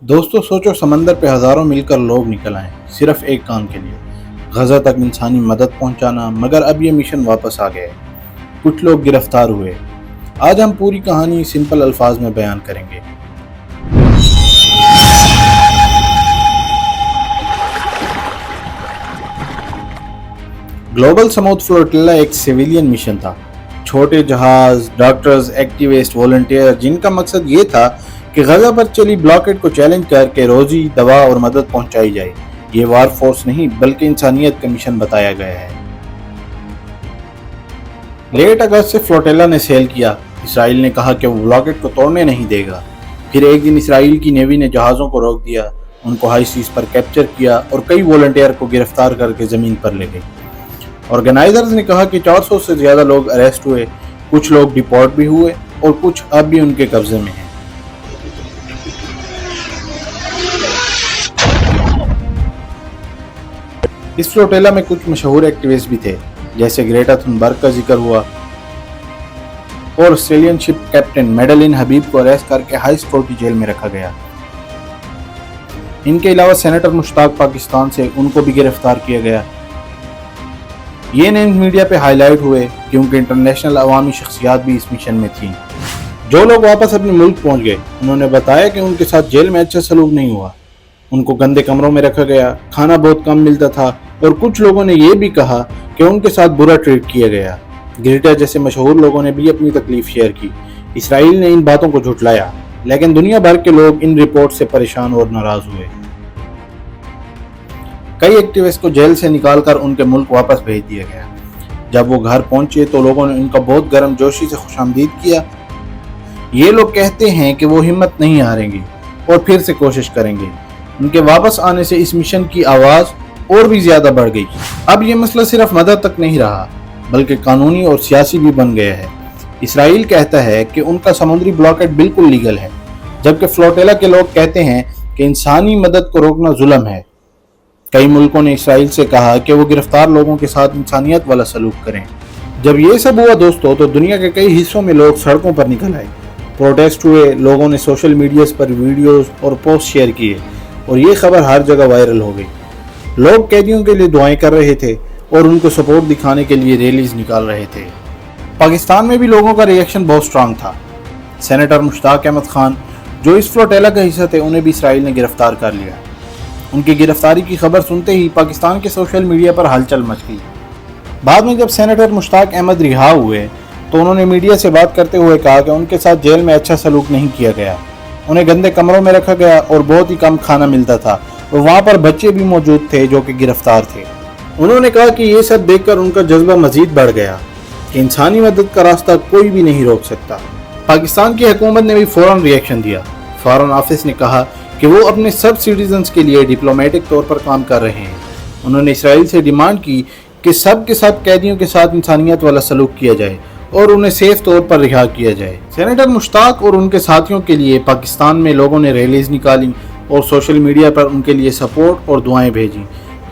दोस्तों सोचो समंदर पे हजारों मिलकर लोग निकल आए सिर्फ एक काम के लिए, गजा तक इंसानी मदद पहुंचाना। मगर अब ये मिशन वापस आ गया है। कुछ लोग गिरफ्तार हुए। आज हम पूरी कहानी सिंपल अल्फाज में बयान करेंगे। ग्लोबल साउथ फ्लोटिला एक सिविलियन मिशन था। छोटे जहाज, डॉक्टर्स, एक्टिविस्ट, वॉलंटियर, जिनका मकसद ये था कि गजा पर चली ब्लॉकेट को चैलेंज करके रोजी, दवा और मदद पहुंचाई जाए। ये वार फोर्स नहीं बल्कि इंसानियत का मिशन बताया गया है। लेट अगस्त से फ्लोटिला ने सेल किया। इसराइल ने कहा कि वो ब्लॉकेट को तोड़ने नहीं देगा। फिर एक दिन इसराइल की नेवी ने जहाज़ों को रोक दिया, उनको हाई सीज पर कैप्चर किया और कई वॉलंटियर को गिरफ्तार करके ज़मीन पर ले गए। ऑर्गेनाइजर्स ने कहा कि 400 से ज़्यादा लोग अरेस्ट हुए, कुछ लोग डिपोर्ट भी हुए और कुछ अब भी उनके कब्जे में हैं। इस फ्लोटिला में कुछ मशहूर एक्टिविस्ट भी थे, जैसे ग्रेटा थुनबर्ग का जिक्र हुआ और ऑस्ट्रेलियन शिप कैप्टन मेडेलिन हबीब को अरेस्ट करके हाई सिक्योरिटी जेल में रखा गया। इनके अलावा सेनेटर मुश्ताक पाकिस्तान से, उनको भी गिरफ्तार किया गया। ये नेम मीडिया पे हाईलाइट हुए क्योंकि इंटरनेशनल अवामी शख्सियात भी इस मिशन में थीं। जो लोग वापस अपने मुल्क पहुंच गए, उन्होंने बताया कि उनके साथ जेल में अच्छा सलूक नहीं हुआ। उनको गंदे कमरों में रखा गया, खाना बहुत कम मिलता था और कुछ लोगों ने यह भी कहा कि उनके साथ बुरा ट्रीट किया गया। ग्रेटा जैसे मशहूर लोगों ने भी अपनी तकलीफ शेयर की। इसराइल ने इन बातों को झुठलाया, लेकिन दुनिया भर के लोग इन रिपोर्ट से परेशान और नाराज हुए। कई एक्टिविस्ट को जेल से निकालकर उनके मुल्क वापस भेज दिया गया। जब वो घर पहुंचे तो लोगों ने उनका बहुत गर्मजोशी से खुशामदीद किया। ये लोग कहते हैं कि वो हिम्मत नहीं हारेंगे और फिर से कोशिश करेंगे। उनके वापस आने से इस मिशन की आवाज़ और भी ज़्यादा बढ़ गई। अब ये मसला सिर्फ मदद तक नहीं रहा, बल्कि कानूनी और सियासी भी बन गया है। इसराइल कहता है कि उनका समुद्री ब्लॉकेट बिल्कुल लीगल है, जबकि फ्लोटिला के लोग कहते हैं कि इंसानी मदद को रोकना जुल्म है। कई मुल्कों ने इसराइल से कहा कि वो गिरफ्तार लोगों के साथ इंसानियत वाला सलूक करें। जब ये सब हुआ दोस्तों, तो दुनिया के कई हिस्सों में लोग सड़कों पर निकल आए, प्रोटेस्ट हुए, लोगों ने सोशल मीडिया पर वीडियोस और पोस्ट शेयर किए और ये खबर हर जगह वायरल हो गई। लोग कैदियों के लिए दुआएं कर रहे थे और उनको सपोर्ट दिखाने के लिए रैलीज निकाल रहे थे। पाकिस्तान में भी लोगों का रिएक्शन बहुत स्ट्रांग था। सेनेटर मुश्ताक अहमद खान, जो इस फ्लोटिला का हिस्सा थे, उन्हें भी इसराइल ने गिरफ्तार कर लिया। उनकी गिरफ्तारी की खबर सुनते ही पाकिस्तान के सोशल मीडिया पर हलचल मच गई। बाद में जब सेनेटर मुश्ताक अहमद रिहा हुए तो उन्होंने मीडिया से बात करते हुए कहा कि उनके साथ जेल में अच्छा सलूक नहीं किया गया। उन्हें गंदे कमरों में रखा गया और बहुत ही कम खाना मिलता था और वहाँ पर बच्चे भी मौजूद थे जो कि गिरफ्तार थे। उन्होंने कहा कि ये सब देखकर उनका जज्बा मजीद बढ़ गया कि इंसानी मदद का रास्ता कोई भी नहीं रोक सकता। पाकिस्तान की हुकूमत ने भी फौरन रिएक्शन दिया। फॉरेन ऑफिस ने कहा कि वो अपने सब सिटीजन्स के लिए डिप्लोमेटिक तौर पर काम कर रहे हैं। उन्होंने इसराइल से डिमांड की कि सब के साथ कैदियों के साथ इंसानियत वाला सलूक किया जाए और उन्हें सेफ तौर पर रिहा किया जाए। सेनेटर मुश्ताक और उनके साथियों के लिए पाकिस्तान में लोगों ने रैलीज निकाली और सोशल मीडिया पर उनके लिए सपोर्ट और दुआएं भेजी।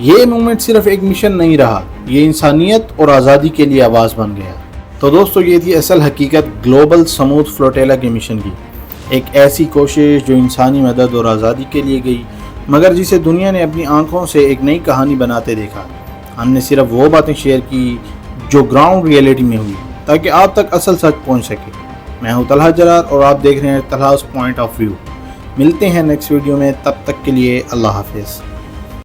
ये मूवमेंट सिर्फ एक मिशन नहीं रहा, ये इंसानियत और आज़ादी के लिए आवाज़ बन गया। तो दोस्तों, ये थी असल हकीकत ग्लोबल साउथ फ्लोटिला के मिशन की। एक ऐसी कोशिश जो इंसानी मदद और आज़ादी के लिए गई, मगर जिसे दुनिया ने अपनी आंखों से एक नई कहानी बनाते देखा। हमने सिर्फ वो बातें शेयर की जो ग्राउंड रियलिटी में हुई, ताकि आप तक असल सच पहुंच सके। मैं हूं तलहा जरार और आप देख रहे हैं तलहास पॉइंट ऑफ व्यू। मिलते हैं नेक्स्ट वीडियो में, तब तक के लिए अल्लाह हाफिज़।